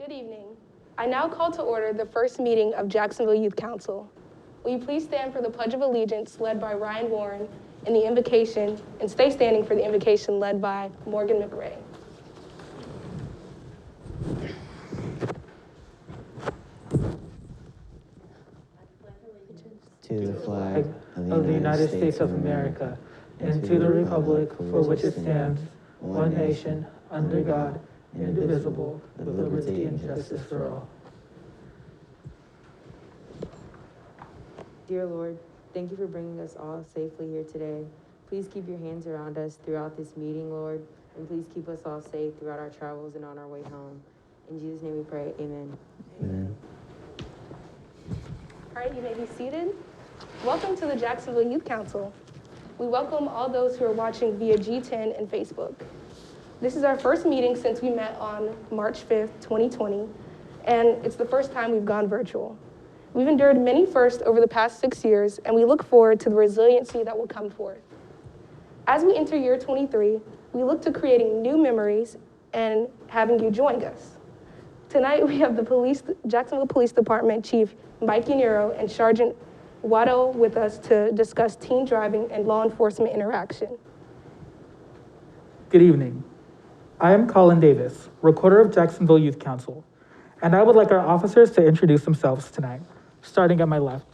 Good evening. I now call to order the first meeting of Jacksonville Youth Council. Will you please stand for the Pledge of Allegiance led by Ryan Warren and the invocation, and stay standing for the invocation led by Morgan McRae. To the flag of the United States of America, and to the republic for which it stands, one nation, under God, indivisible, with liberty and justice for all. Dear Lord, thank you for bringing us all safely here today. Please keep your hands around us throughout this meeting, Lord, and please keep us all safe throughout our travels and on our way home. In Jesus' name we pray, amen. Amen. All right, you may be seated. Welcome to the Jacksonville Youth Council. We welcome all those who are watching via G10 and Facebook. This is our first meeting since we met on March 5th, 2020, and it's the first time we've gone virtual. We've endured many firsts over the past 6 years, and we look forward to the resiliency that will come forth. As we enter year 23, we look to creating new memories and having you join us. Tonight, we have the Jacksonville Police Department Chief Mike Yaniero and Sergeant Waddell with us to discuss teen driving and law enforcement interaction. Good evening. I am Colin Davis, Recorder of Jacksonville Youth Council, and I would like our officers to introduce themselves tonight, starting at my left.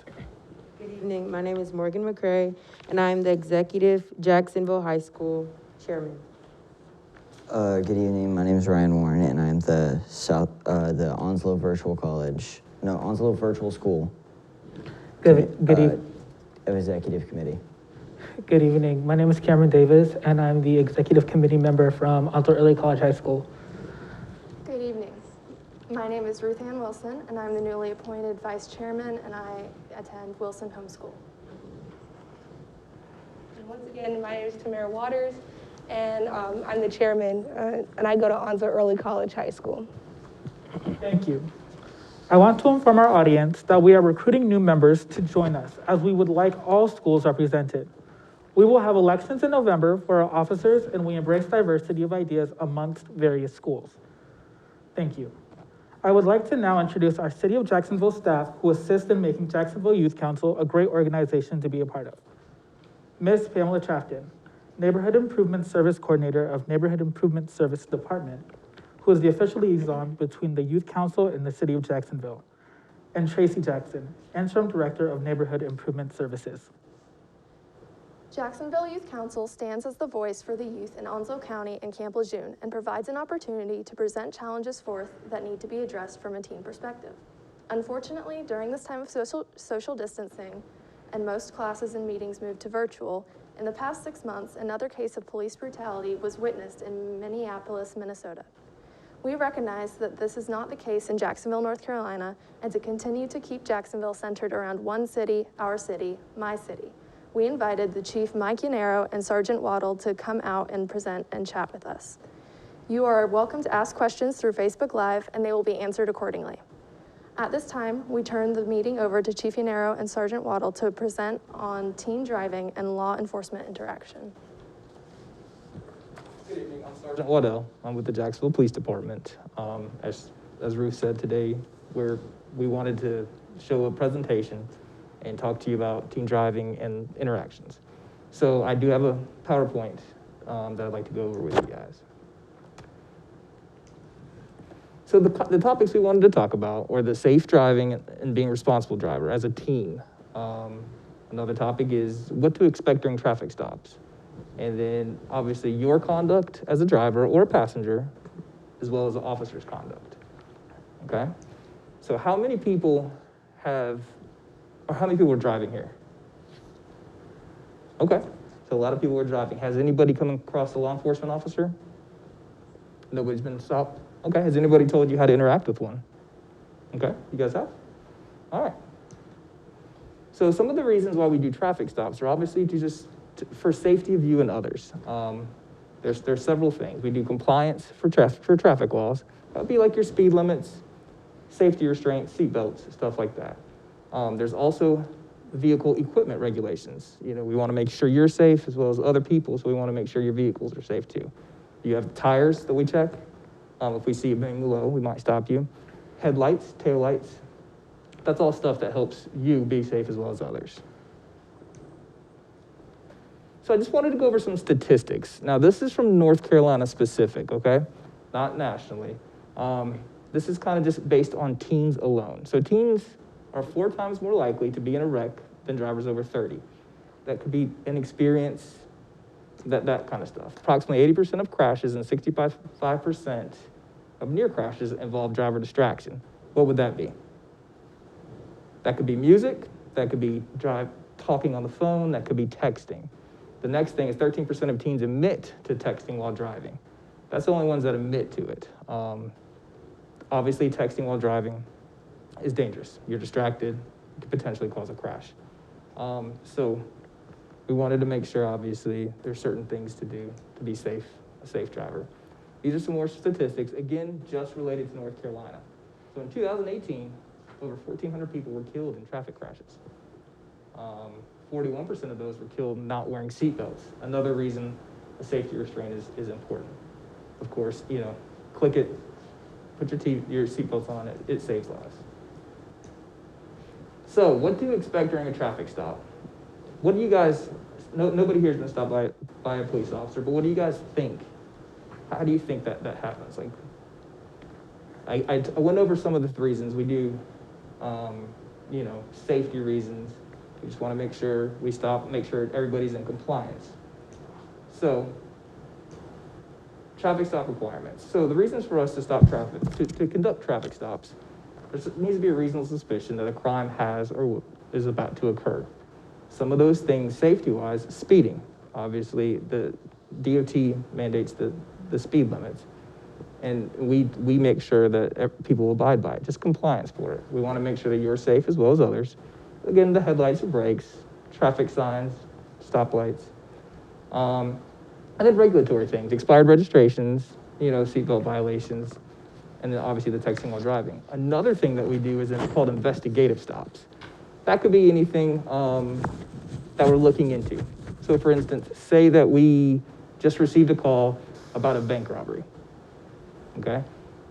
Good evening. My name is Morgan McRae, and I am the Executive Jacksonville High School Chairman. Good evening. My name is Ryan Warren, and I am the Onslow Virtual School. Executive Committee. Good evening. My name is Cameron Davis, and I'm the Executive Committee member from Onslow Early College High School. Good evening. My name is Ruth Ann Wilson, and I'm the newly appointed Vice Chairman, and I attend Wilson Homeschool. And once again, my name is Tamara Waters, and I'm the chairman, and I go to Onslow Early College High School. Thank you. I want to inform our audience that we are recruiting new members to join us, as we would like all schools represented. We will have elections in November for our officers, and we embrace diversity of ideas amongst various schools. Thank you. I would like to now introduce our City of Jacksonville staff who assist in making Jacksonville Youth Council a great organization to be a part of. Ms. Pamela Trafton, Neighborhood Improvement Service Coordinator of Neighborhood Improvement Service Department, who is the official liaison between the Youth Council and the City of Jacksonville, and Tracy Jackson, Interim Director of Neighborhood Improvement Services. Jacksonville Youth Council stands as the voice for the youth in Onslow County and Camp Lejeune and provides an opportunity to present challenges forth that need to be addressed from a teen perspective. Unfortunately, during this time of social distancing and most classes and meetings moved to virtual, in the past 6 months, another case of police brutality was witnessed in Minneapolis, Minnesota. We recognize that this is not the case in Jacksonville, North Carolina, and to continue to keep Jacksonville centered around one city, our city, my city. We invited the Chief Mike Yaniero and Sergeant Waddell to come out and present and chat with us. You are welcome to ask questions through Facebook Live, and they will be answered accordingly. At this time, we turn the meeting over to Chief Yaniero and Sergeant Waddell to present on teen driving and law enforcement interaction. Good evening, I'm Sergeant Waddell. I'm with the Jacksonville Police Department. As Ruth said today, we wanted to show a presentation and talk to you about teen driving and interactions. So I do have a PowerPoint that I'd like to go over with you guys. So the topics we wanted to talk about were the safe driving and being a responsible driver as a teen. Another topic is what to expect during traffic stops. And then obviously your conduct as a driver or a passenger, as well as the officer's conduct, okay? So how many people are driving here? Okay, so a lot of people are driving. Has anybody come across a law enforcement officer? Nobody's been stopped? Okay, has anybody told you how to interact with one? Okay, you guys have? All right. So some of the reasons why we do traffic stops are obviously for safety of you and others. There's several things. We do compliance for traffic laws. That would be like your speed limits, safety restraints, seat belts, stuff like that. There's also vehicle equipment regulations. You know, we want to make sure you're safe as well as other people, so we want to make sure your vehicles are safe too. You have tires that we check. If we see it being low, we might stop you. Headlights, taillights, that's all stuff that helps you be safe as well as others. So I just wanted to go over some statistics. Now, this is from North Carolina specific, okay? Not nationally. This is kind of just based on teens alone. So teens are 4 times more likely to be in a wreck than drivers over 30. That could be inexperience, that kind of stuff. Approximately 80% of crashes and 65% of near crashes involve driver distraction. What would that be? That could be music, that could be talking on the phone, that could be texting. The next thing is 13% of teens admit to texting while driving. That's the only ones that admit to it. Obviously, texting while driving is dangerous. You're distracted, it could potentially cause a crash. So we wanted to make sure, obviously, there's certain things to do to be safe, a safe driver. These are some more statistics, again, just related to North Carolina. So in 2018, over 1,400 people were killed in traffic crashes. 41% of those were killed not wearing seatbelts. Another reason a safety restraint is important. Of course, click it, put your seatbelts on, it saves lives. So what do you expect during a traffic stop? What do you guys, nobody here is gonna stop by a police officer, but what do you guys think? How do you think that happens? Like, I went over some of the reasons. We do, safety reasons. We just want to make sure we stop, make sure everybody's in compliance. So, traffic stop requirements. So the reasons for us to stop traffic, to conduct traffic stops, there needs to be a reasonable suspicion that a crime has or is about to occur. Some of those things, safety-wise, speeding. Obviously, the DOT mandates the speed limits. And we make sure that people will abide by it, just compliance for it. We want to make sure that you're safe as well as others. Again, the headlights or brakes, traffic signs, stoplights. And then regulatory things, expired registrations, seatbelt violations, and then obviously the texting while driving. Another thing that we do is called investigative stops. That could be anything that we're looking into. So for instance, say that we just received a call about a bank robbery, okay?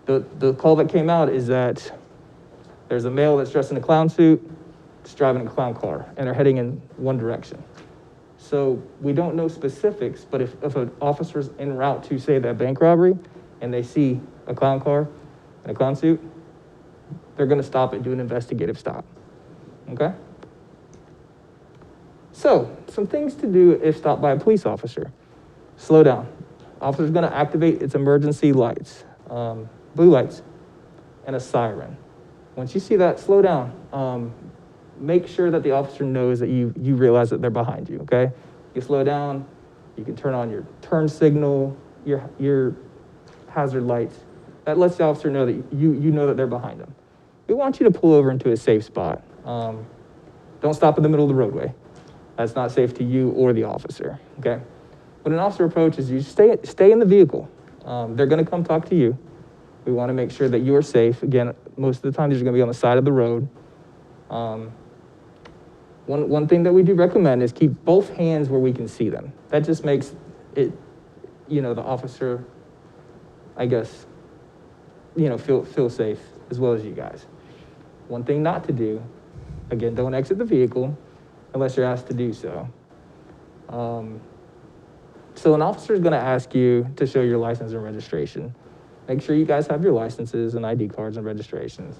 The call that came out is that there's a male that's dressed in a clown suit, just driving a clown car, and they're heading in one direction. So we don't know specifics, but if an officer's en route to, say, that bank robbery, and they see a clown car and a clown suit, they're gonna stop and do an investigative stop, okay? So, some things to do if stopped by a police officer. Slow down. Officer's gonna activate its emergency lights, blue lights, and a siren. Once you see that, slow down. Make sure that the officer knows that you realize that they're behind you, okay? You slow down, you can turn on your turn signal, your hazard lights. That lets the officer know that you know that they're behind them. We want you to pull over into a safe spot. Don't stop in the middle of the roadway. That's not safe to you or the officer, okay? When an officer approaches you, stay in the vehicle. They're gonna come talk to you. We wanna make sure that you're safe. Again, most of the time, these are gonna be on the side of the road. One thing that we do recommend is keep both hands where we can see them. That just makes it, the officer, I guess, feel safe as well as you guys. One thing not to do, again, don't exit the vehicle unless you're asked to do so. So an officer is going to ask you to show your license and registration. Make sure you guys have your licenses and ID cards and registrations.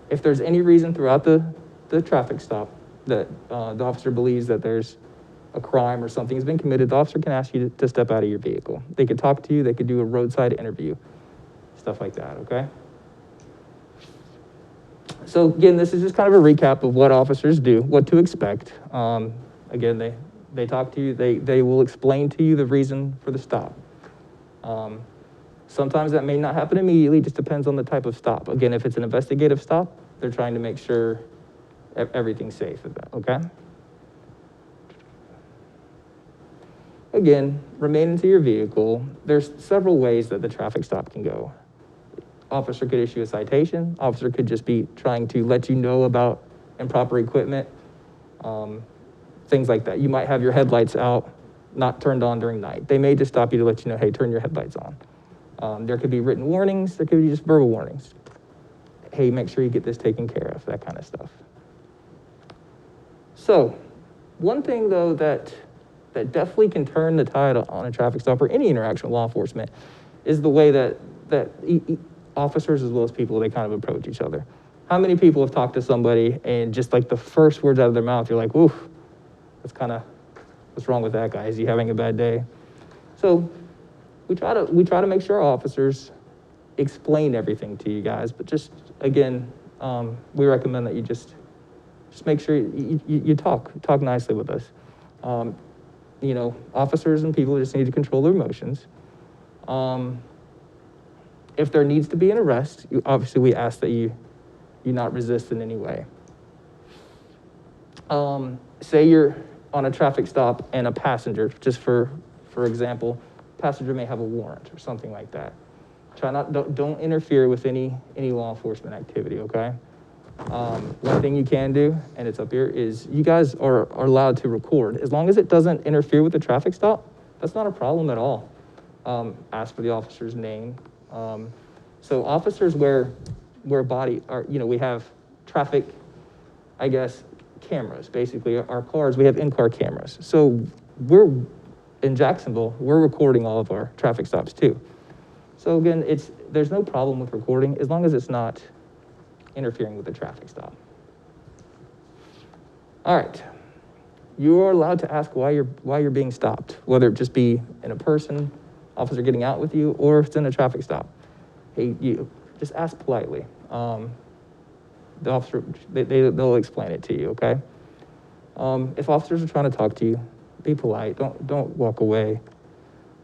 If there's any reason throughout the traffic stop that the officer believes that there's a crime or something has been committed, the officer can ask you to step out of your vehicle. They could talk to you, they could do a roadside interview, stuff like that, okay? So again, this is just kind of a recap of what officers do, what to expect. Again, they talk to you, they will explain to you the reason for the stop. Sometimes that may not happen immediately, just depends on the type of stop. Again, if it's an investigative stop, they're trying to make sure everything's safe, okay? Again, remain into your vehicle. There's several ways that the traffic stop can go. Officer could issue a citation. Officer could just be trying to let you know about improper equipment, things like that. You might have your headlights out, not turned on during night. They may just stop you to let you know, hey, turn your headlights on. There could be written warnings. There could be just verbal warnings. Hey, make sure you get this taken care of, that kind of stuff. So, one thing though that definitely can turn the tide on a traffic stop or any interaction with law enforcement is the way that officers as well as people, they kind of approach each other. How many people have talked to somebody and just like the first words out of their mouth, you're like, oof, that's kind of, what's wrong with that guy? Is he having a bad day? So we try to make sure our officers explain everything to you guys, but just, again, we recommend that you just make sure you talk nicely with us. You know, officers and people just need to control their emotions. If there needs to be an arrest, obviously we ask that you not resist in any way. Say you're on a traffic stop and a passenger, just for example, passenger may have a warrant or something like that. Don't interfere with any law enforcement activity, okay? One thing you can do, and it's up here, is you guys are allowed to record. As long as it doesn't interfere with the traffic stop, that's not a problem at all. Ask for the officer's name. So officers wear body, we have traffic, I guess, cameras. Basically, our cars, we have in-car cameras. So we're, in Jacksonville, we're recording all of our traffic stops too. So again, there's no problem with recording as long as it's not interfering with the traffic stop. All right, you are allowed to ask why you're being stopped, whether it just be in a person, officer getting out with you, or if it's in a traffic stop. Hey, you just ask politely. The officer, they'll explain it to you, okay? If officers are trying to talk to you, be polite. Don't walk away.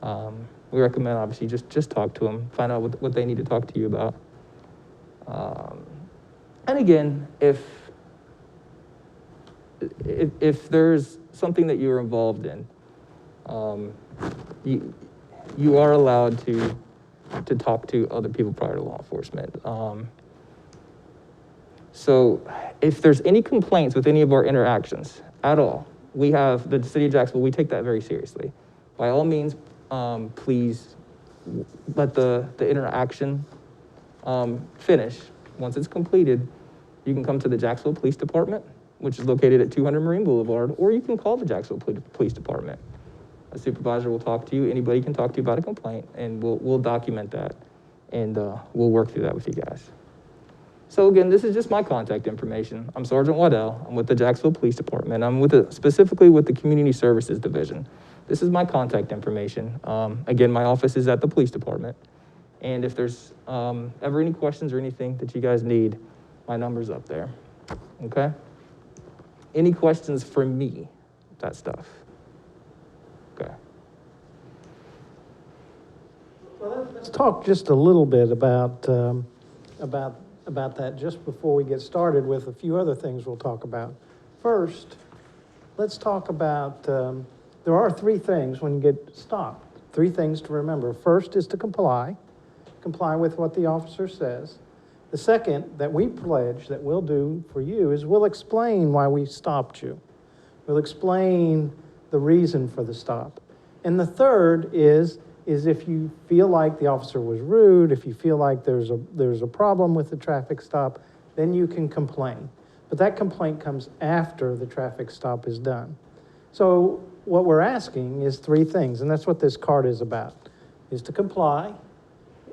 We recommend, obviously, just talk to them, find out what they need to talk to you about. And again, if there's something that you're involved in, you are allowed to talk to other people prior to law enforcement. So if there's any complaints with any of our interactions at all, we have the city of Jacksonville, we take that very seriously. By all means, please let the interaction finish. Once it's completed, you can come to the Jacksonville Police Department, which is located at 200 Marine Boulevard, or you can call the Jacksonville Police Department. A supervisor will talk to you. Anybody can talk to you about a complaint, and we'll document that, and we'll work through that with you guys. So again, this is just my contact information. I'm Sergeant Waddell. I'm with the Jacksonville Police Department. I'm specifically with the Community Services Division. This is my contact information. Again, my office is at the police department. And if there's ever any questions or anything that you guys need, my number's up there, okay? Any questions for me, that stuff? Okay. Well, let's talk just a little bit about that just before we get started with a few other things we'll talk about. First, let's talk about, there are three things when you get stopped, three things to remember. First is to comply with what the officer says. The second that we pledge that we'll do for you is we'll explain why we stopped you. We'll explain the reason for the stop. And the third is if you feel like the officer was rude, if you feel like there's a problem with the traffic stop, then you can complain. But that complaint comes after the traffic stop is done. So what we're asking is three things, and that's what this card is about, is to comply,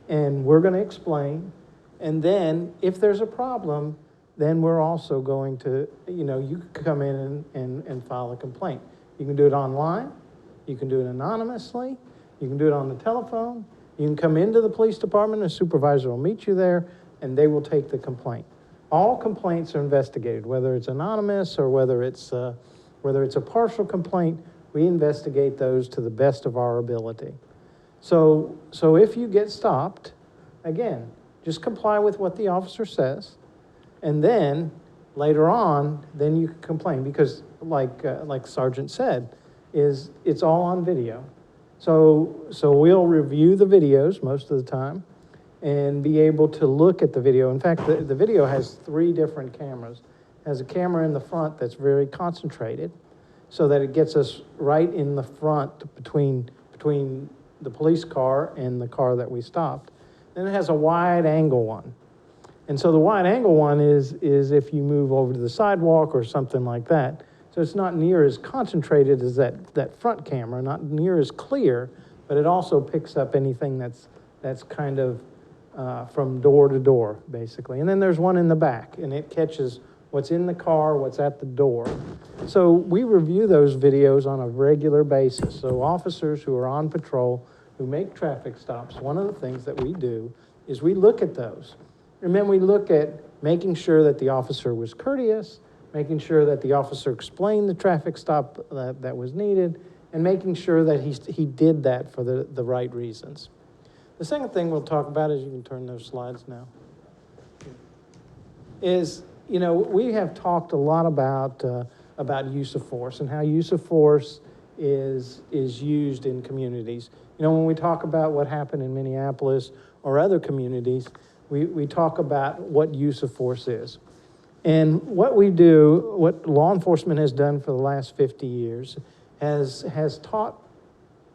and we're going to explain, and then if there's a problem, then we're also going to, you can come in and file a complaint. You can do it online, you can do it anonymously, you can do it on the telephone, you can come into the police department, a supervisor will meet you there, and they will take the complaint. All complaints are investigated, whether it's anonymous or whether it's a partial complaint, we investigate those to the best of our ability. So if you get stopped, again, just comply with what the officer says, and then later on, then you can complain, because like Sergeant said, it's all on video. So we'll review the videos most of the time and be able to look at the video. In fact, the video has three different cameras. It has a camera in the front that's very concentrated, so that it gets us right in the front between the police car and the car that we stopped. Then it has a wide angle one. And so the wide angle one is if you move over to the sidewalk or something like that. So it's not near as concentrated as that front camera, not near as clear, but it also picks up anything that's kind of from door to door, basically. And then there's one in the back, and it catches what's in the car, what's at the door. So we review those videos on a regular basis. So officers who are on patrol, who make traffic stops, one of the things that we do is we look at those. And then we look at making sure that the officer was courteous, making sure that the officer explained the traffic stop that was needed, and making sure that he did that for the right reasons. The second thing we'll talk about, is you can turn those slides now, is, we have talked a lot about use of force and how use of force is used in communities. When we talk about what happened in Minneapolis or other communities, we talk about what use of force is. And what we do, what law enforcement has done for the last 50 years, has taught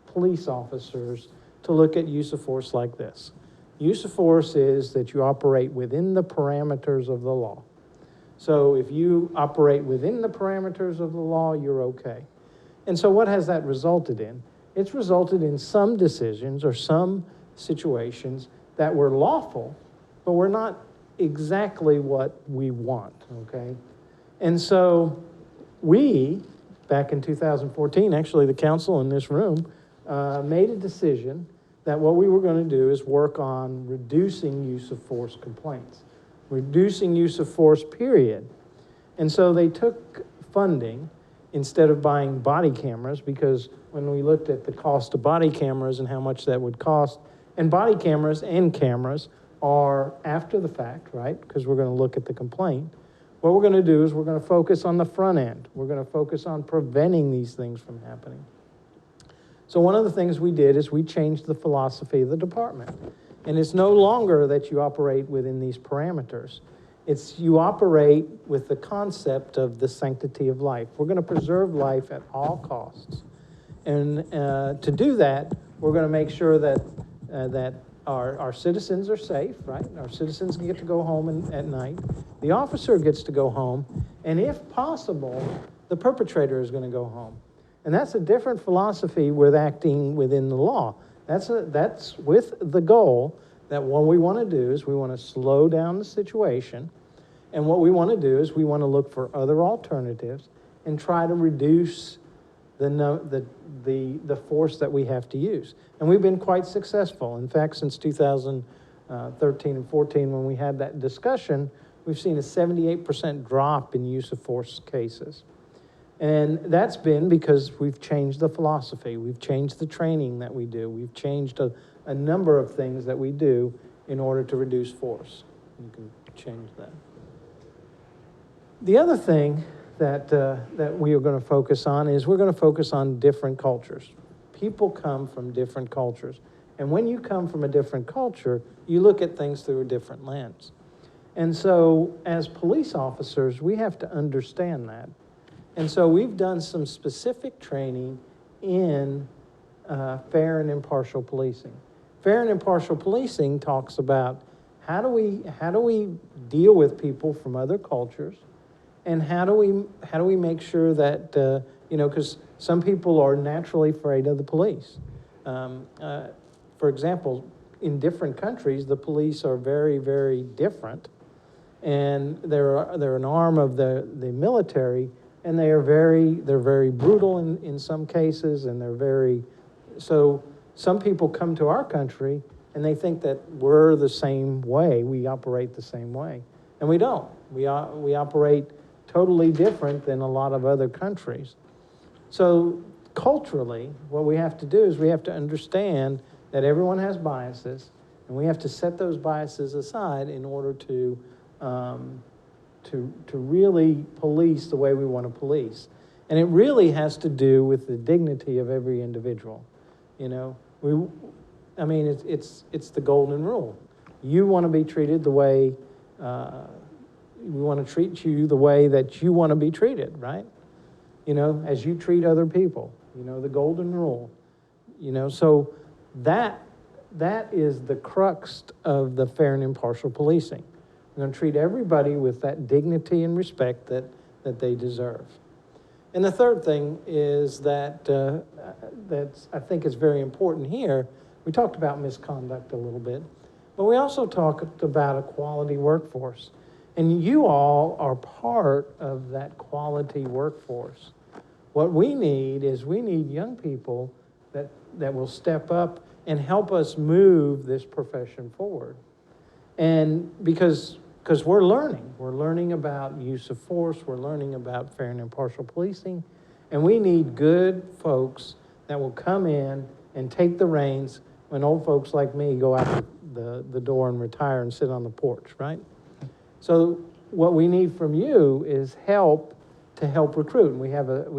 police officers to look at use of force like this. Use of force is that you operate within the parameters of the law. So if you operate within the parameters of the law, you're okay. And so what has that resulted in? It's resulted in some decisions or some situations that were lawful, but were not exactly what we want, okay? And so we, back in 2014, actually the council in this room, made a decision that what we were going to do is work on reducing use of force complaints, reducing use of force, period. And so they took funding instead of buying body cameras, because when we looked at the cost of body cameras and how much that would cost, and body cameras and cameras are after the fact, right? Because we're going to look at the complaint. What we're going to do is we're going to focus on the front end. We're going to focus on preventing these things from happening. So one of the things we did is we changed the philosophy of the department. And it's no longer that you operate within these parameters. It's you operate with the concept of the sanctity of life. We're going to preserve life at all costs. And to do that, we're going to make sure that our citizens are safe, right? Our citizens get to go home at night. The officer gets to go home. And if possible, the perpetrator is going to go home. And that's a different philosophy with acting within the law. That's with the goal that what we want to do is we want to slow down the situation. And what we want to do is we want to look for other alternatives and try to reduce the force that we have to use. And we've been quite successful. In fact, since 2013 and 14, when we had that discussion, we've seen a 78% drop in use of force cases. And that's been because we've changed the philosophy. We've changed the training that we do. We've changed a number of things that we do in order to reduce force. You can change that. The other thing that we are going to focus on is we're going to focus on different cultures. People come from different cultures. And when you come from a different culture, you look at things through a different lens. And so as police officers, we have to understand that. And so we've done some specific training in fair and impartial policing. Fair and impartial policing talks about how do we deal with people from other cultures, and how do we make sure that because some people are naturally afraid of the police. For example, in different countries, the police are very, very different, and they're an arm of the military. And they're very brutal in some cases, and so some people come to our country and they think that we're the same way, we operate the same way. And we don't. We operate totally different than a lot of other countries. So culturally, what we have to do is we have to understand that everyone has biases, and we have to set those biases aside in order to really police the way we want to police. And it really has to do with the dignity of every individual. It's the golden rule. You want to be treated the way, we want to treat you the way that you want to be treated, right? as you treat other people, the golden rule, so that is the crux of the fair and impartial policing. We're going to treat everybody with that dignity and respect that they deserve. And the third thing is that I think is very important here. We talked about misconduct a little bit, but we also talked about a quality workforce. And you all are part of that quality workforce. What we need is young people that will step up and help us move this profession forward. And because we're learning about use of force, we're learning about fair and impartial policing, and we need good folks that will come in and take the reins when old folks like me go out the door and retire and sit on the porch, right? So what we need from you is help to help recruit. And we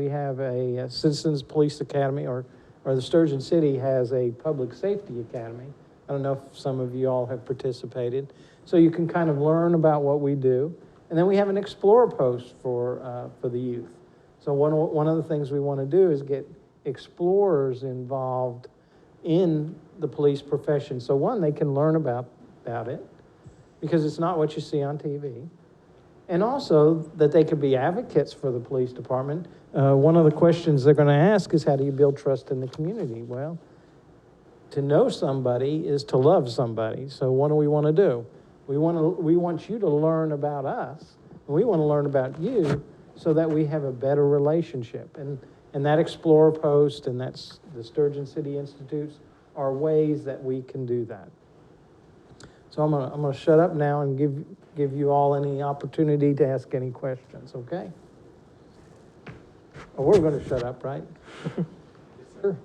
have a Citizens Police Academy, or the Sturgeon City has a Public Safety Academy. I don't know if some of you all have participated. So you can kind of learn about what we do. And then we have an Explorer post for the youth. So one of the things we want to do is get explorers involved in the police profession. So one, they can learn about it, because it's not what you see on TV. And also that they could be advocates for the police department. One of the questions they're going to ask is, how do you build trust in the community? Well, to know somebody is to love somebody. So what do we want to do? We want you to learn about us, and we want to learn about you, so that we have a better relationship. And that Explorer post and that's the Sturgeon City Institutes are ways that we can do that. So I'm gonna shut up now and give you all any opportunity to ask any questions, okay? Oh, we're gonna shut up, right? Yes, sir.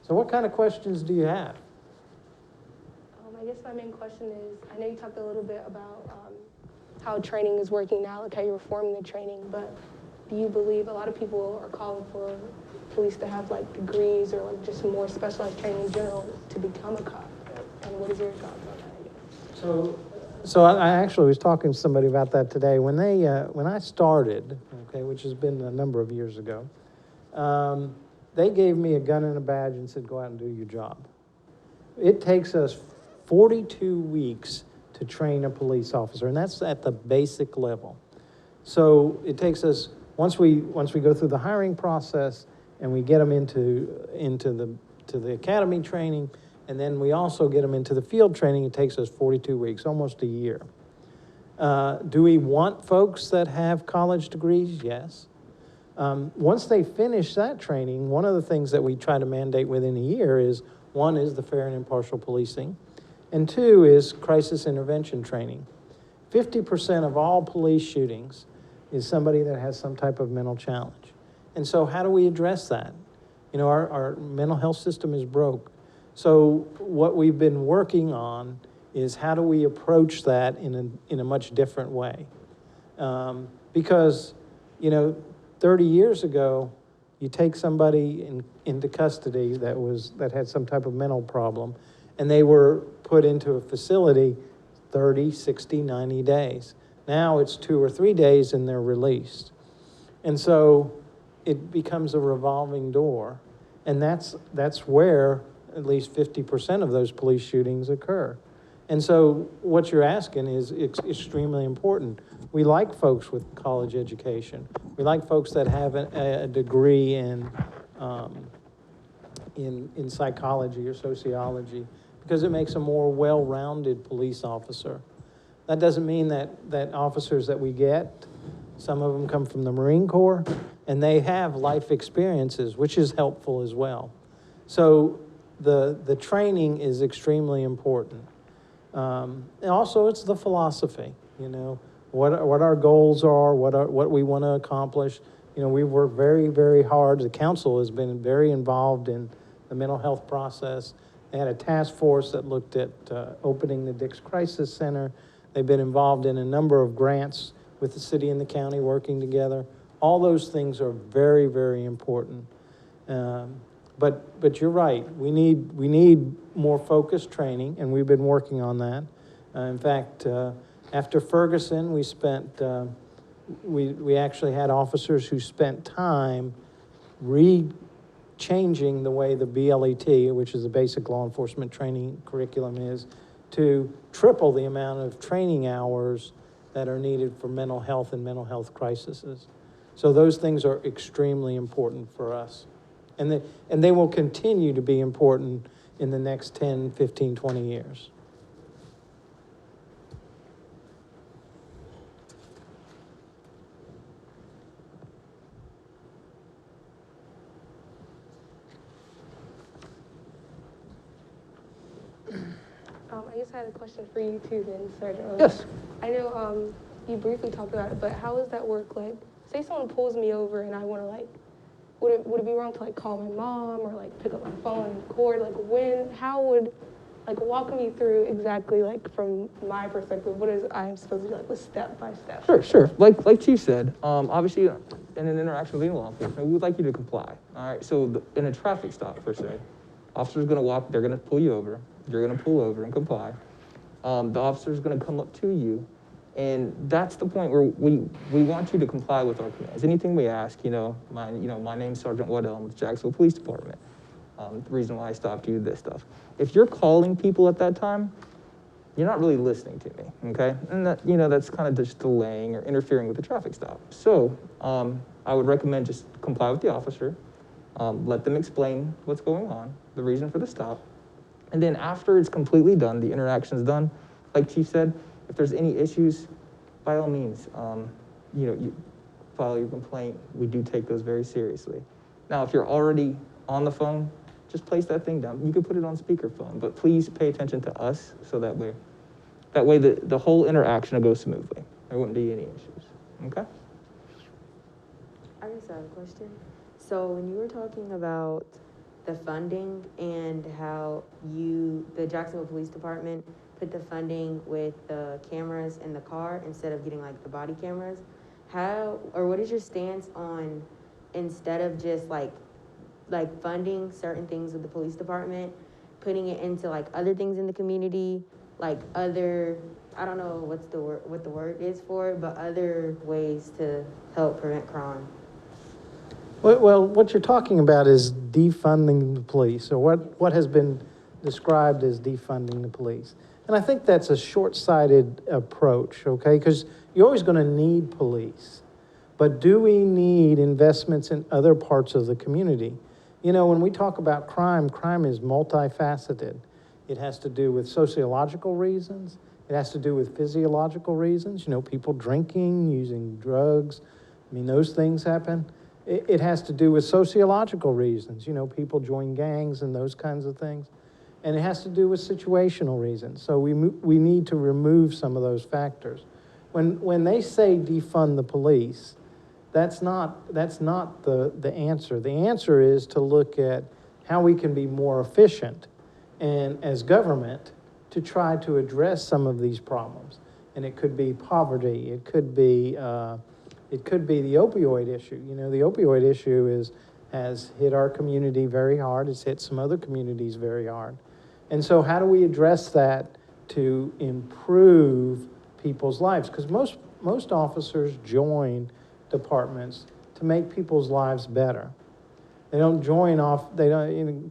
So what kind of questions do you have? I guess my main question is, I know you talked a little bit about how training is working now, like how you're reforming the training, but do you believe a lot of people are calling for police to have like degrees or like just more specialized training in general to become a cop? And what is your thoughts on that? So I actually was talking to somebody about that today. When I started, okay, which has been a number of years ago, they gave me a gun and a badge and said, go out and do your job. It takes us 42 weeks to train a police officer, and that's at the basic level. So it takes us, once we go through the hiring process and we get them into the academy training, and then we also get them into the field training, it takes us 42 weeks, almost a year. Do we want folks that have college degrees? Yes. Once they finish that training, one of the things that we try to mandate within a year is, one is the fair and impartial policing, and two is crisis intervention training. 50% of all police shootings is somebody that has some type of mental challenge. And so how do we address that? Our mental health system is broke. So what we've been working on is, how do we approach that in a much different way? Because 30 years ago, you take somebody into custody that had some type of mental problem, and they were put into a facility 30, 60, 90 days. Now it's 2 or 3 days and they're released. And so it becomes a revolving door. And that's where at least 50% of those police shootings occur. And so what you're asking is extremely important. We like folks with college education. We like folks that have a degree in psychology or sociology, because it makes a more well-rounded police officer. That doesn't mean that officers that we get, some of them come from the Marine Corps, and they have life experiences, which is helpful as well. So the training is extremely important. And also, it's the philosophy, what our goals are, what we want to accomplish. We work very, very hard. The council has been very involved in the mental health process. They had a task force that looked at opening the Dix Crisis Center. They've been involved in a number of grants with the city and the county working together. All those things are very, very important. But you're right. We need more focused training, and we've been working on that. In fact, after Ferguson, we spent we actually had officers who spent time changing the way the BLET, which is the basic law enforcement training curriculum, is to triple the amount of training hours that are needed for mental health and mental health crises. So those things are extremely important for us. And they will continue to be important in the next 10, 15, 20 years. I just had a question for you too then, Sergeant. Yes. I know you briefly talked about it, but how does that work? Like, say someone pulls me over and I want to like, would it be wrong to like call my mom or like pick up my phone and record? Like how would, like walk me through exactly like from my perspective, what is I'm supposed to do like with step by step? Sure. Like Chief said, obviously in an interaction with any law enforcement, we would like you to comply. All right, so in a traffic stop per se, officer's gonna walk, they're gonna pull you over, you're gonna pull over and comply. The officer's gonna come up to you, and that's the point where we want you to comply with our commands. Anything we ask, my name's Sergeant Waddell, I'm with the Jacksonville Police Department. The reason why I stopped you, this stuff. If you're calling people at that time, you're not really listening to me, okay? And that, that's kind of just delaying or interfering with the traffic stop. So I would recommend just comply with the officer, let them explain what's going on, the reason for the stop. And then after it's completely done, the interaction's done, like Chief said, if there's any issues, by all means, you file your complaint. We do take those very seriously. Now, if you're already on the phone, just place that thing down. You can put it on speakerphone, but please pay attention to us so that way the whole interaction will go smoothly. There wouldn't be any issues, okay? I just have a question. So when you were talking about the funding and how the Jacksonville Police Department put the funding with the cameras in the car instead of getting like the body cameras, what is your stance on, instead of just like funding certain things with the police department, putting it into like other things in the community, like other, I don't know what the word is for it, but other ways to help prevent crime? Well, what you're talking about is defunding the police, or what has been described as defunding the police. And I think that's a short-sighted approach, okay? Because you're always going to need police. But do we need investments in other parts of the community? When we talk about crime is multifaceted. It has to do with sociological reasons. It has to do with physiological reasons. People drinking, using drugs. Those things happen. It has to do with sociological reasons. People join gangs and those kinds of things. And it has to do with situational reasons. So we need to remove some of those factors. When they say defund the police, that's not the answer. The answer is to look at how we can be more efficient and as government to try to address some of these problems. And it could be poverty. It could be the opioid issue. The opioid issue has hit our community very hard. It's hit some other communities very hard. And so how do we address that to improve people's lives? Because most officers join departments to make people's lives better. They don't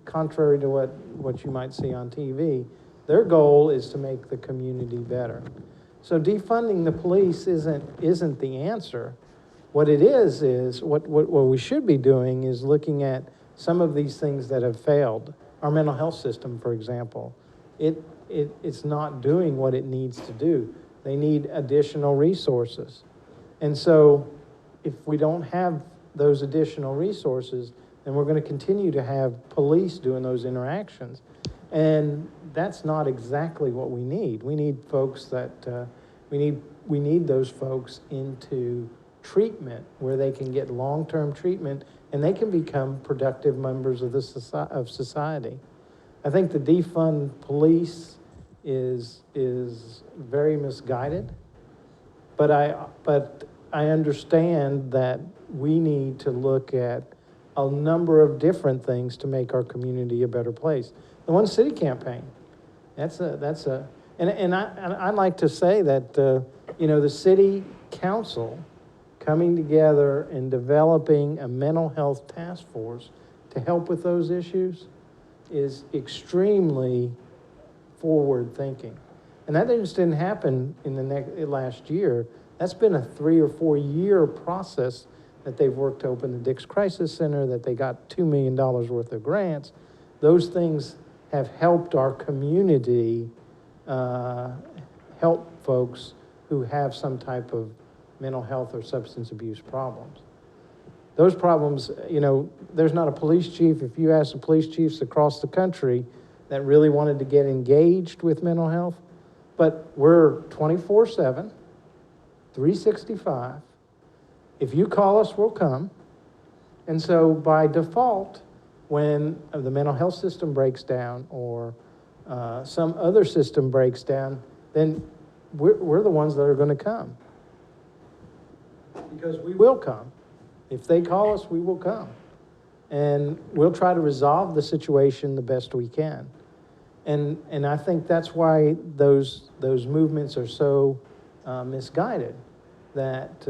contrary to what you might see on TV, their goal is to make the community better. So defunding the police isn't the answer. What it is what we should be doing is looking at some of these things that have failed. Our mental health system, for example, it's not doing what it needs to do. They need additional resources. And so if we don't have those additional resources, then we're going to continue to have police doing those interactions. And that's not exactly what we need. We need folks we need those folks into treatment where they can get long-term treatment and they can become productive members of society. I think the defund police is very misguided, but I understand that we need to look at a number of different things to make our community a better place. The One City campaign, and I'd like to say that the city council coming together and developing a mental health task force to help with those issues is extremely forward-thinking. And that just didn't happen in the last year. That's been a 3 or 4 year process that they've worked to open the Dix Crisis Center, that they got $2 million worth of grants. Those things have helped our community help folks who have some type of mental health or substance abuse problems. Those problems, you know, there's not a police chief, if you ask the police chiefs across the country that really wanted to get engaged with mental health, but we're 24/7, 365. If you call us, we'll come. And so by default, when the mental health system breaks down or some other system breaks down, then we're the ones that are going to come. Because we will come. If they call us, we will come. And we'll try to resolve the situation the best we can. And I think that's why those movements are so misguided. That,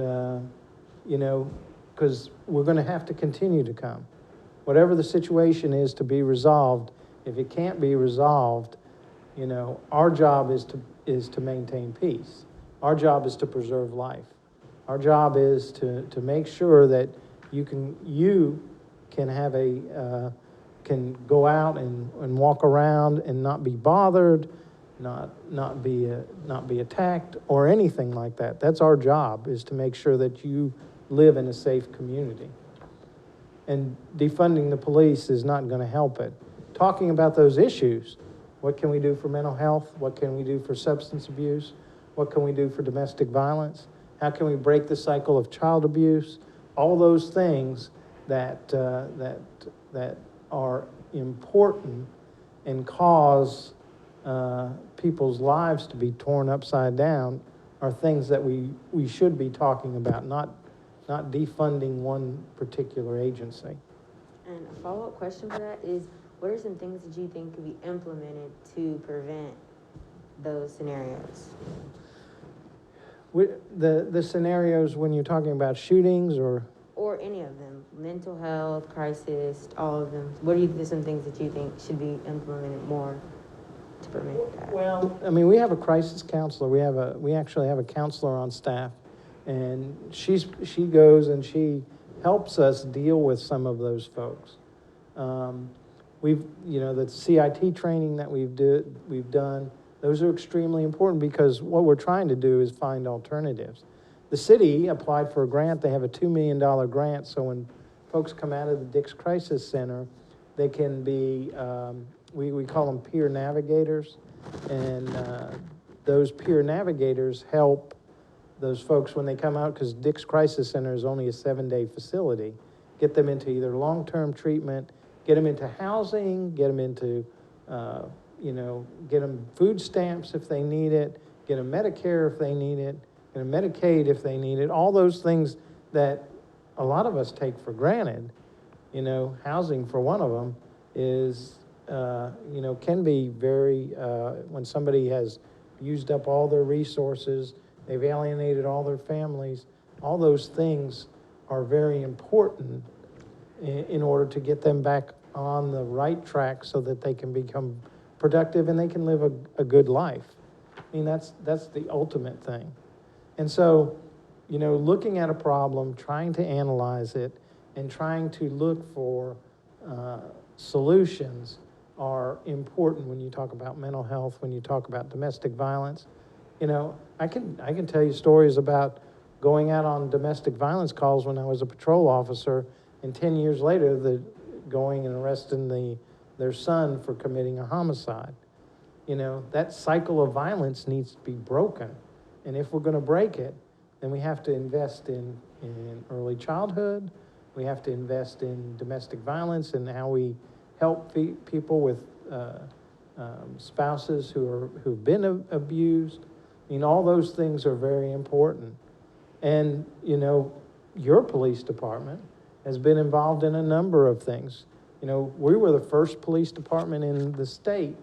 you know, because we're going to have to continue to come. Whatever the situation is to be resolved, if it can't be resolved, you know, our job is to maintain peace. Our job is to preserve life. Our job is to make sure that you can have can go out and walk around and not be bothered, not be attacked or anything like that. That's our job, is to make sure that you live in a safe community. And defunding the police is not going to help it. Talking about those issues, what can we do for mental health? What can we do for substance abuse? What can we do for domestic violence? How can we break the cycle of child abuse? All those things that are important and cause people's lives to be torn upside down are things that we should be talking about, not defunding one particular agency. And a follow-up question for that is, what are some things that you think could be implemented to prevent those scenarios? The scenarios when you're talking about shootings or any of them, mental health, crisis, all of them. What are some things that you think should be implemented more to prevent that? Well, I mean, we have a crisis counselor. We actually have a counselor on staff, and she goes and she helps us deal with some of those folks. The CIT training that we've done, those are extremely important because what we're trying to do is find alternatives. The city applied for a grant. They have a $2 million grant, so when folks come out of the Dix Crisis Center, they can be, we call them peer navigators, and those peer navigators help those folks when they come out, because Dix Crisis Center is only a 7-day facility, get them into either long-term treatment, get them into housing, get them into, get them food stamps if they need it, get them Medicare if they need it, get them Medicaid if they need it, all those things that a lot of us take for granted. You know, housing for one of them is, can be very, when somebody has used up all their resources, they've alienated all their families, all those things are very important in order to get them back on the right track so that they can become productive and they can live a good life. I mean, that's the ultimate thing. And so, looking at a problem, trying to analyze it, and trying to look for solutions are important when you talk about mental health, when you talk about domestic violence. I can tell you stories about going out on domestic violence calls when I was a patrol officer, and 10 years later, going and arresting their son for committing a homicide. That cycle of violence needs to be broken. And if we're going to break it, then we have to invest in early childhood. We have to invest in domestic violence and how we help people with spouses who've been abused. I mean, all those things are very important. And, your police department has been involved in a number of things. We were the first police department in the state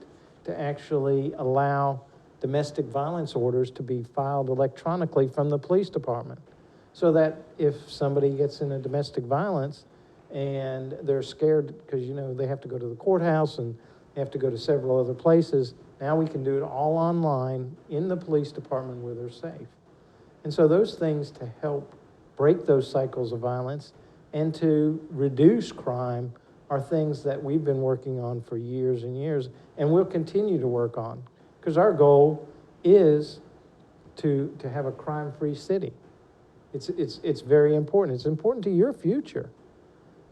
to actually allow domestic violence orders to be filed electronically from the police department. so that if somebody gets in a domestic violence and they're scared because, they have to go to the courthouse and they have to go to several other places, now we can do it all online in the police department where they're safe. And so those things to help break those cycles of violence and to reduce crime are things that we've been working on for years and years, and we'll continue to work on, because our goal is to have a crime-free city. It's very important. It's important to your future,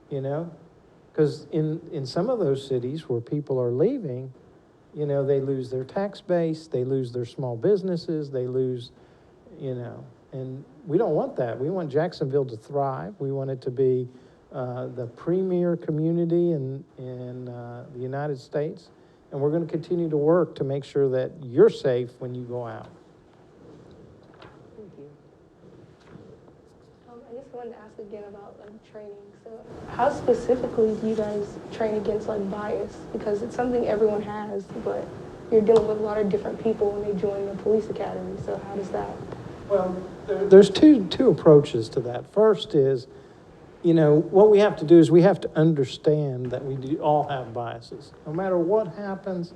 because in some of those cities where people are leaving, they lose their tax base, they lose their small businesses, they lose, and we don't want that. We want Jacksonville to thrive. We want it to be the premier community in the United States, and we're going to continue to work to make sure that you're safe when you go out. Thank you. I guess I wanted to ask again about training. So how specifically do you guys train against bias? Because it's something everyone has, but you're dealing with a lot of different people when they join the police academy. So how does that? Well, there's two approaches to that. First is, what we have to do is we have to understand that we all have biases. No matter what happens,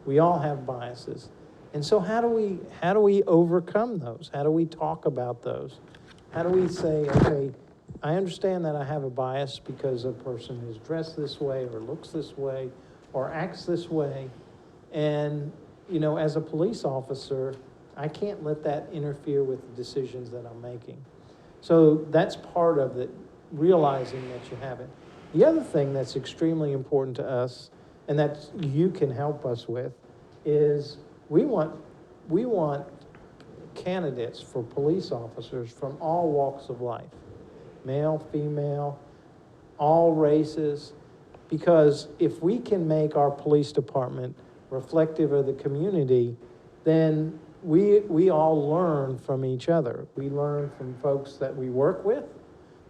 we all have biases. And so how do we overcome those? How do we talk about those? How do we say, okay, I understand that I have a bias because a person is dressed this way or looks this way or acts this way. And, as a police officer, I can't let that interfere with the decisions that I'm making. So that's part of it, realizing that you have it. The other thing that's extremely important to us, and that you can help us with, is we want candidates for police officers from all walks of life, male, female, all races, because if we can make our police department reflective of the community, then we all learn from each other. We learn from folks that we work with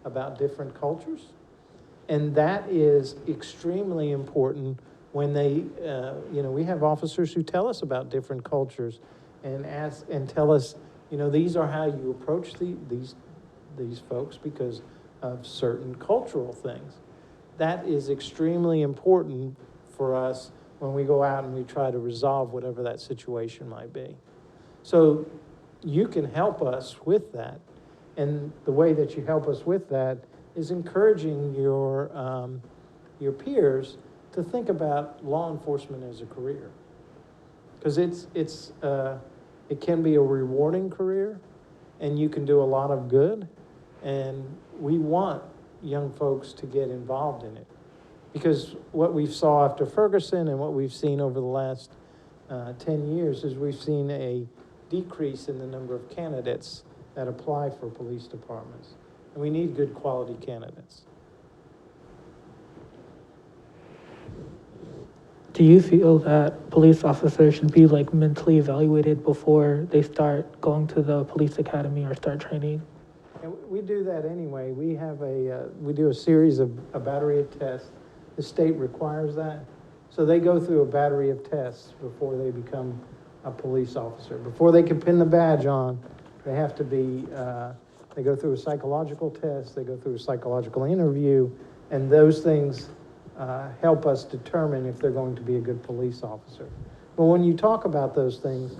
about different cultures, and that is extremely important when they, we have officers who tell us about different cultures and ask and tell us, these are how you approach these folks because of certain cultural things. That is extremely important for us when we go out and we try to resolve whatever that situation might be. So you can help us with that. And the way that you help us with that is encouraging your peers to think about law enforcement as a career. Because it can be a rewarding career, and you can do a lot of good, and we want young folks to get involved in it. Because what we saw after Ferguson and what we've seen over the last 10 years is we've seen a decrease in the number of candidates that apply for police departments. And we need good quality candidates. Do you feel that police officers should be mentally evaluated before they start going to the police academy or start training? And we do that anyway. We have we do a series of a battery of tests. The state requires that. So they go through a battery of tests before they become a police officer. Before they can pin the badge on, they have to be, they go through a psychological test, they go through a psychological interview, and those things help us determine if they're going to be a good police officer. But when you talk about those things,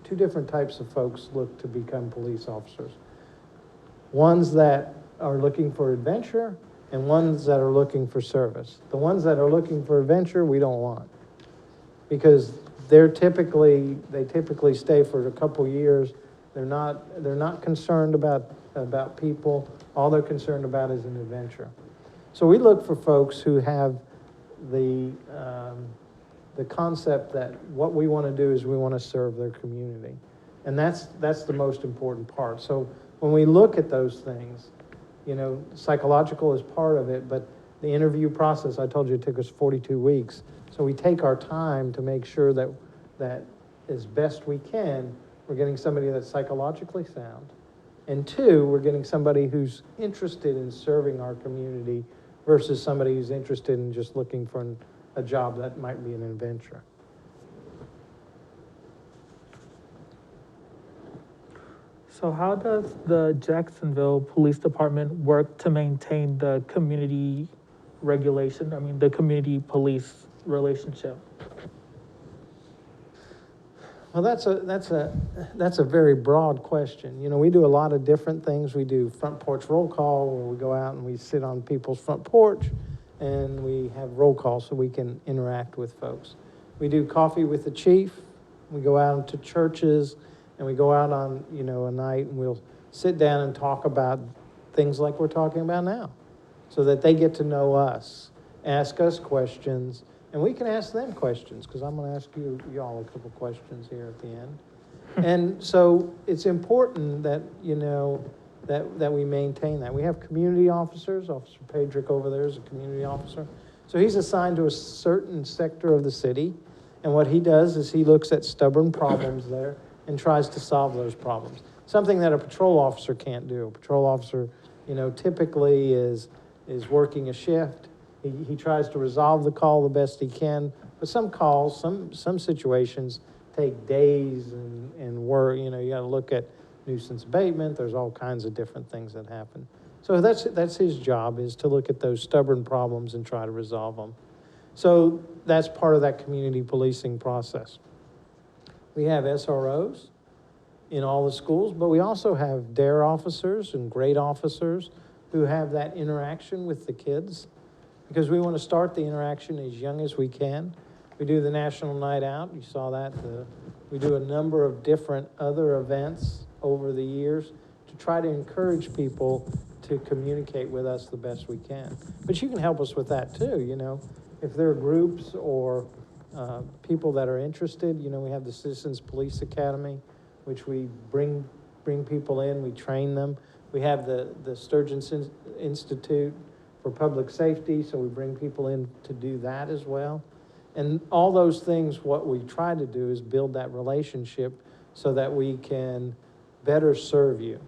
two different types of folks look to become police officers. Ones that are looking for adventure and ones that are looking for service. The ones that are looking for adventure, we don't want, because they typically stay for a couple years. They're not concerned about people. All they're concerned about is an adventure. So we look for folks who have the concept that what we want to do is we want to serve their community, and that's the most important part. So when we look at those things, psychological is part of it, but the interview process, I told you, it took us 42 weeks. So we take our time to make sure that as best we can, we're getting somebody that's psychologically sound. And two, we're getting somebody who's interested in serving our community versus somebody who's interested in just looking for a job that might be an adventure. So how does the Jacksonville Police Department work to maintain the community regulation, the community police relationship? Well, that's a very broad question. You know, we do a lot of different things. We do front porch roll call, where we go out and we sit on people's front porch, and we have roll call so we can interact with folks. We do coffee with the chief. We go out into churches, and we go out on, a night, and we'll sit down and talk about things like we're talking about now, so that they get to know us, ask us questions, and we can ask them questions, because I'm going to ask y'all a couple questions here at the end. And so it's important that, that we maintain that. We have community officers. Officer Pedrick over there is a community officer. So he's assigned to a certain sector of the city, and what he does is he looks at stubborn problems there and tries to solve those problems. Something that a patrol officer can't do. A patrol officer, typically is working a shift. He tries to resolve the call the best he can, but some calls, some situations take days and work. You got to look at nuisance abatement. There's all kinds of different things that happen. So that's his job, is to look at those stubborn problems and try to resolve them. So that's part of that community policing process. We have SROs in all the schools, but we also have DARE officers and grade officers who have that interaction with the kids, because we want to start the interaction as young as we can. We do the National Night Out. You saw that. We do a number of different other events over the years to try to encourage people to communicate with us the best we can. But you can help us with that too, If there are groups or people that are interested, we have the Citizens Police Academy, which we bring people in, we train them. We have the Sturgeon Institute for Public Safety, so we bring people in to do that as well. And all those things, what we try to do is build that relationship so that we can better serve you.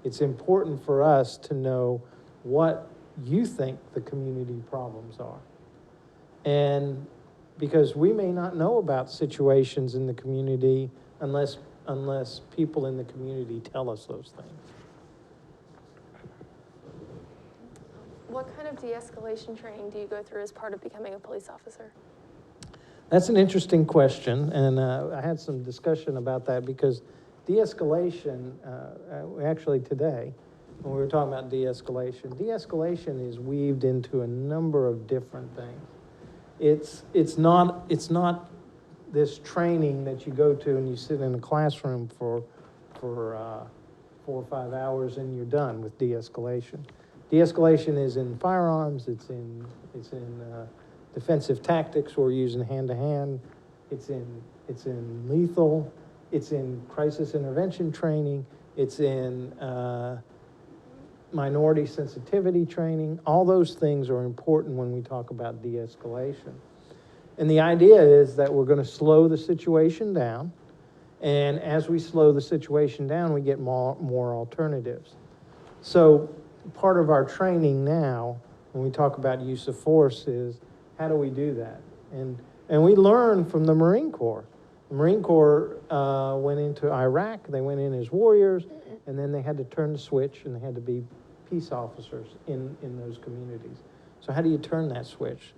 It's important for us to know what you think the community problems are. And because we may not know about situations in the community unless people in the community tell us those things. What kind of de-escalation training do you go through as part of becoming a police officer? That's an interesting question, and I had some discussion about that, because de-escalation, actually today, when we were talking about de-escalation is weaved into a number of different things. It's not this training that you go to and you sit in a classroom for 4 or 5 hours and you're done with de-escalation. De-escalation is in firearms, it's in defensive tactics, we're using hand-to-hand, it's in lethal, it's in crisis intervention training, it's in minority sensitivity training. All those things are important when we talk about de-escalation. And the idea is that we're going to slow the situation down, and as we slow the situation down, we get more alternatives. So part of our training now, when we talk about use of force, is how do we do that? And we learn from the Marine Corps. The Marine Corps went into Iraq, they went in as warriors, and then they had to turn the switch and they had to be peace officers in those communities. So how do you turn that switch?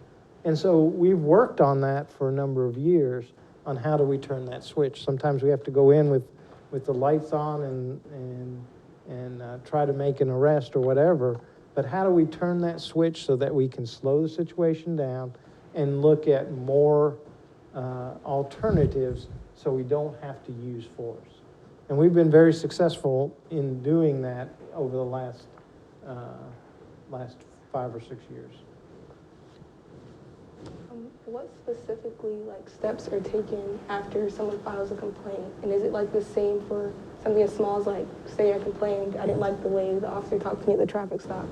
And so we've worked on that for a number of years, on how do we turn that switch. Sometimes we have to go in with the lights on and try to make an arrest or whatever, but how do we turn that switch so that we can slow the situation down and look at more alternatives so we don't have to use force. And we've been very successful in doing that over the last 5 or 6 years. What specifically steps are taken after someone files a complaint? And is it the same for something as small as say I complained, I didn't like the way the officer talked to me at the traffic stop,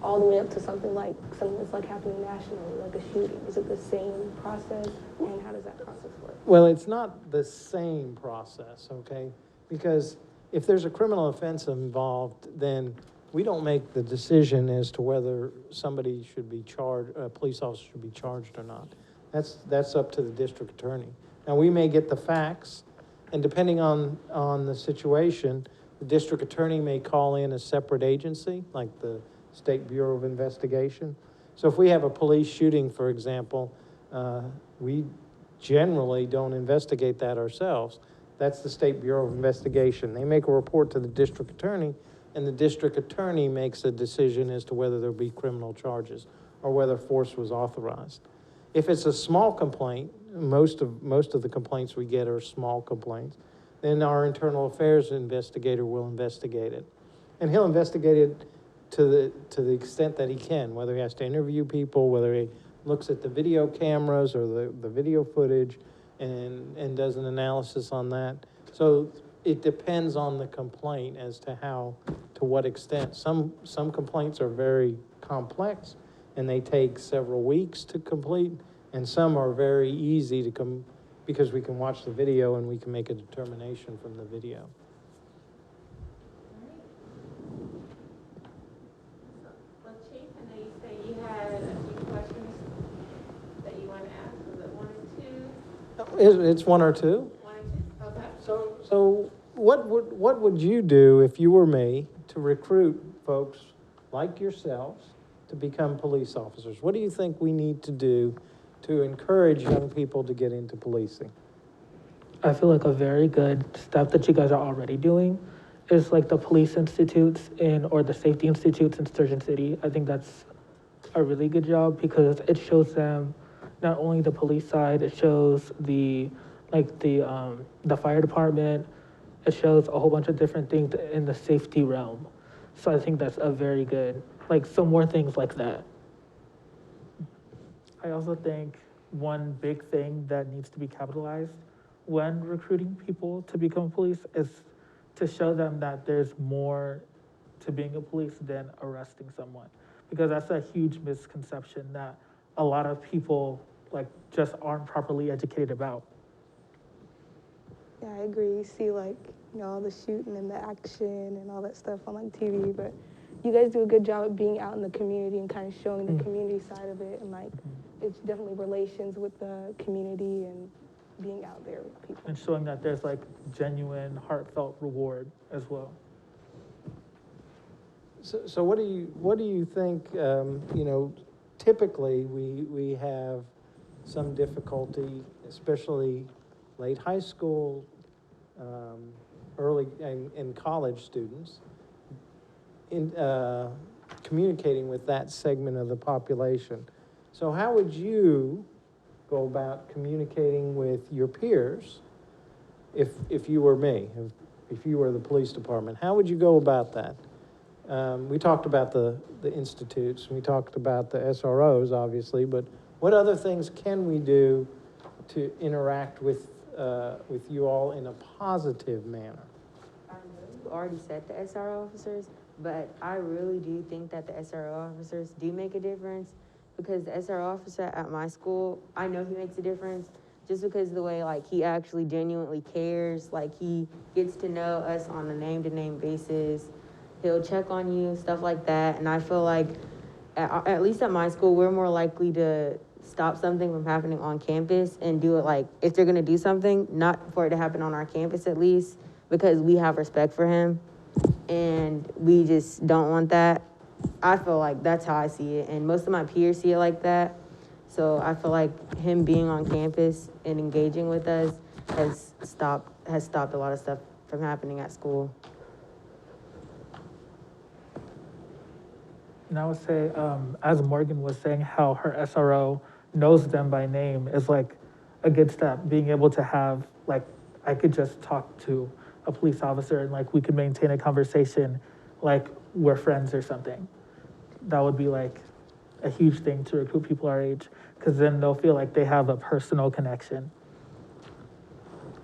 all the way up to something that's happening nationally, like a shooting? Is it the same process, and how does that process work? Well, it's not the same process, okay? Because if there's a criminal offense involved, then we don't make the decision as to whether somebody should be charged, a police officer should be charged or not. That's up to the district attorney. Now, we may get the facts, and depending on the situation, The district attorney may call in a separate agency, like the State Bureau of Investigation. So if we have a police shooting, for example, we generally don't investigate that ourselves. That's the State Bureau of Investigation. They make a report to the district attorney, and the district attorney makes a decision as to whether there'll be criminal charges or whether force was authorized. If it's a small complaint, most of the complaints we get are small complaints, then our internal affairs investigator will investigate it. And he'll investigate it to the extent that he can, whether he has to interview people, whether he looks at the video cameras or the video footage and does an analysis on that. So it depends on the complaint as to what extent. Some complaints are very complex and they take several weeks to complete, and some are very easy to come because we can watch the video and we can make a determination from the video. Well, Chief, I know you say you had a few questions that you want to ask. Was it one or two? It's one or two. One or two? Okay. So what would you do if you were me to recruit folks like yourselves to become police officers? What do you think we need to do to encourage young people to get into policing? I feel like a very good step that you guys are already doing is like the police institutes or the safety institutes in Sturgeon City. I think that's a really good job because it shows them not only the police side, it shows the fire department, it shows a whole bunch of different things in the safety realm. So I think that's a very good, some more things like that. I also think one big thing that needs to be capitalized when recruiting people to become police is to show them that there's more to being a police than arresting someone. Because that's a huge misconception that a lot of people just aren't properly educated about. Yeah, I agree. You see, all the shooting and the action and all that stuff on TV, but you guys do a good job of being out in the community and kind of showing the community side of it, and it's definitely relations with the community and being out there with people. And showing that there's genuine, heartfelt reward as well. So what do you think? Typically we have some difficulty, especially late high school, early and college students, in communicating with that segment of the population. So how would you go about communicating with your peers if you were me, if you were the police department? How would you go about that? We talked about the institutes, we talked about the SROs, obviously, but what other things can we do to interact with you all in a positive manner? You already said the SRO officers, but I really do think that the SRO officers do make a difference, because the SRO officer at my school, I know he makes a difference just because of the way he actually genuinely cares. He gets to know us on a name-to-name basis. He'll check on you, stuff like that. And I feel like, at least at my school, we're more likely to stop something from happening on campus and do it if they're gonna do something, not for it to happen on our campus at least, because we have respect for him and we just don't want that. I feel like that's how I see it, and most of my peers see it like that. So I feel like him being on campus and engaging with us has stopped a lot of stuff from happening at school. And I would say, as Morgan was saying, how her SRO knows them by name is a good step. Being able to have, I could just talk to a police officer and we could maintain a conversation like we're friends or something. That would be a huge thing to recruit people our age, because then they'll feel like they have a personal connection.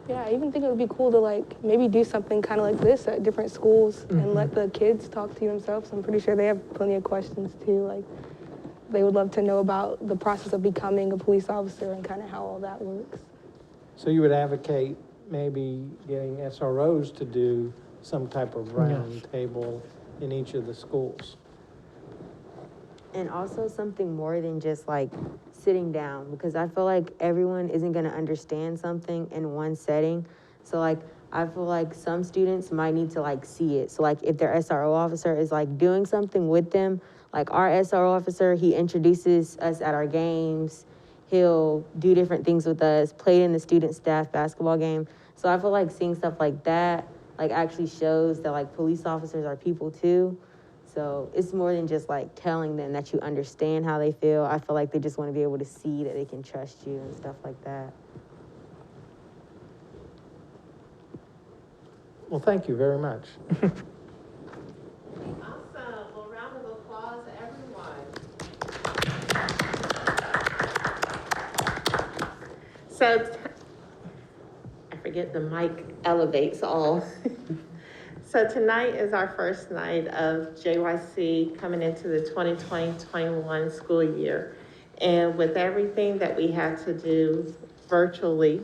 Yeah, I even think it would be cool to maybe do something kind of like this at different schools and let the kids talk to you themselves. I'm pretty sure they have plenty of questions too. They would love to know about the process of becoming a police officer and kind of how all that works. So you would advocate maybe getting SROs to do some type of round table in each of the schools? And also something more than just sitting down, because I feel like everyone isn't going to understand something in one setting. So I feel like some students might need to like see it. So like if their SRO officer is like doing something with them, like our SRO officer, he introduces us at our games. He'll do different things with us, play in the student staff basketball game. So I feel like seeing stuff like that, like actually shows that like police officers are people too. So it's more than just like telling them that you understand how they feel. I feel like they just want to be able to see that they can trust you and stuff like that. Well, thank you very much. Awesome. Well, round of applause, everyone. So, I forget the mic elevates all. So tonight is our first night of JYC coming into the 2020-21 school year. And with everything that we had to do virtually,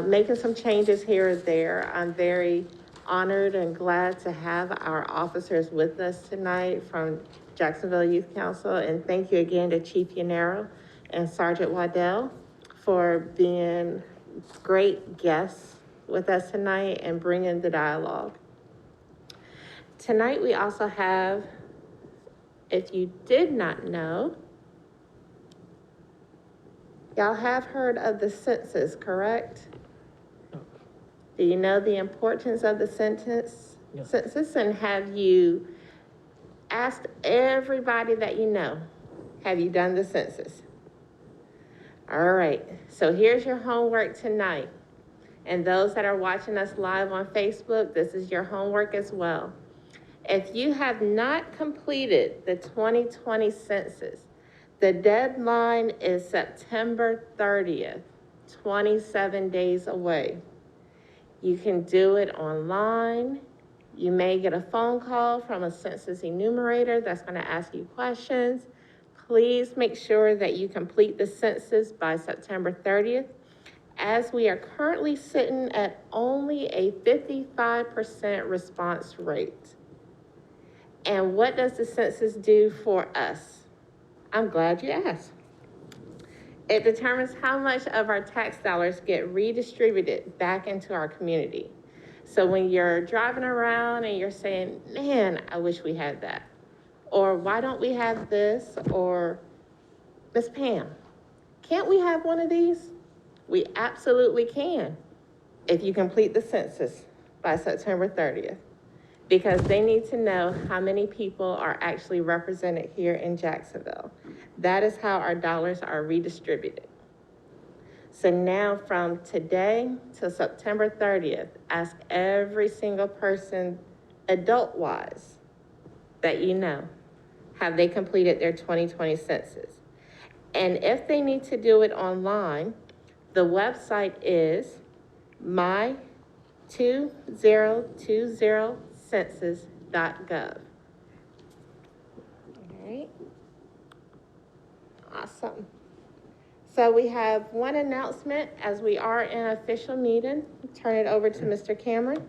making some changes here and there, I'm very honored and glad to have our officers with us tonight from Jacksonville Youth Council. And thank you again to Chief Yaniero and Sergeant Waddell for being great guests with us tonight and bringing the dialogue. Tonight we also have, if you did not know, y'all have heard of the census, correct? Do you know the importance of the census? Yes. Census, and have you asked everybody that you know, have you done the census? All right, so here's your homework tonight. And those that are watching us live on Facebook, this is your homework as well. If you have not completed the 2020 census, the deadline is September 30th, 27 days away. You can do it online. You may get a phone call from a census enumerator that's going to ask you questions. Please make sure that you complete the census by September 30th, as we are currently sitting at only a 55% response rate. And what does the census do for us? I'm glad you asked. It determines how much of our tax dollars get redistributed back into our community. So when you're driving around and you're saying, man, I wish we had that. Or why don't we have this? Or Miss Pam, can't we have one of these? We absolutely can if you complete the census by September 30th. Because they need to know how many people are actually represented here in Jacksonville. That is how our dollars are redistributed. So now from today to September 30th, ask every single person, adult-wise, that you know, have they completed their 2020 census? And if they need to do it online, the website is my2020census.gov. All right. Awesome. So we have one announcement as we are in an official meeting. Turn it over to Mr. Cameron.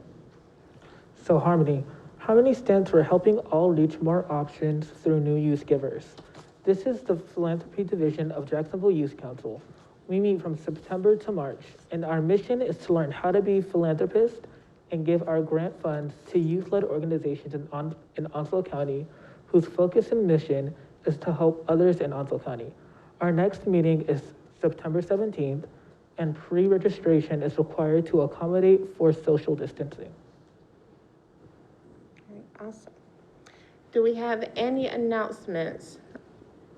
So Harmony, how many stands for helping all reach more options through new youth givers? This is the philanthropy division of Jacksonville Youth Council. We meet from September to March, and our mission is to learn how to be philanthropists and give our grant funds to youth-led organizations in Onslow County, whose focus and mission is to help others in Onslow County. Our next meeting is September 17th, and pre-registration is required to accommodate for social distancing. Okay, awesome. Do we have any announcements?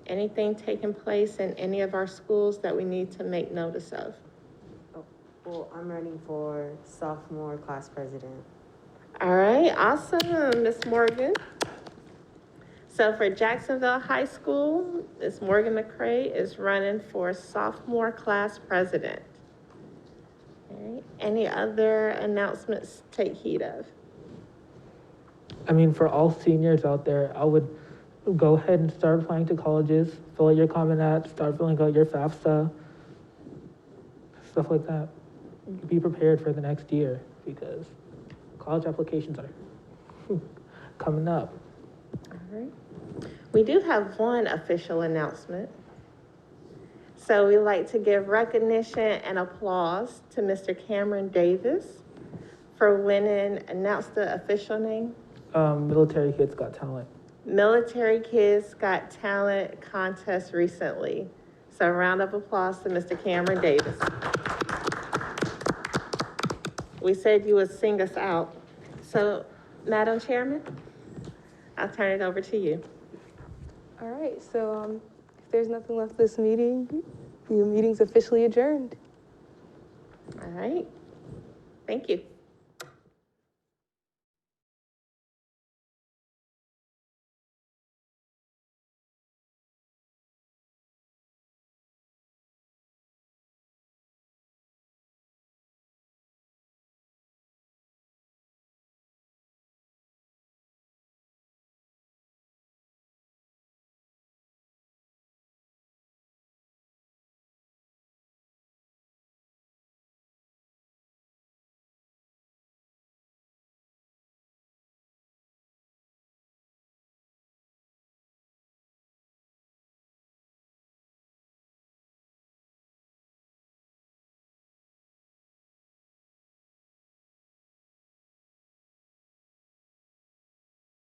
Anything taking place in any of our schools that we need to make notice of? Oh, well, I'm running for sophomore class president. All right, awesome, Ms. Morgan. So for Jacksonville High School, Ms. Morgan McCray is running for sophomore class president. All right, any other announcements to take heed of? I mean, for all seniors out there, I would go ahead and start applying to colleges, fill out your Common App, start filling out your FAFSA, stuff like that. Be prepared for the next year because college applications are coming up. All right. We do have one official announcement. So we'd like to give recognition and applause to Mr. Cameron Davis for winning, announce the official name. Military Kids Got Talent. Military Kids Got Talent contest recently. So a round of applause to Mr. Cameron Davis. We said you would sing us out. So, Madam Chairman, I'll turn it over to you. All right, so if there's nothing left this meeting, the meeting's officially adjourned. All right. Thank you.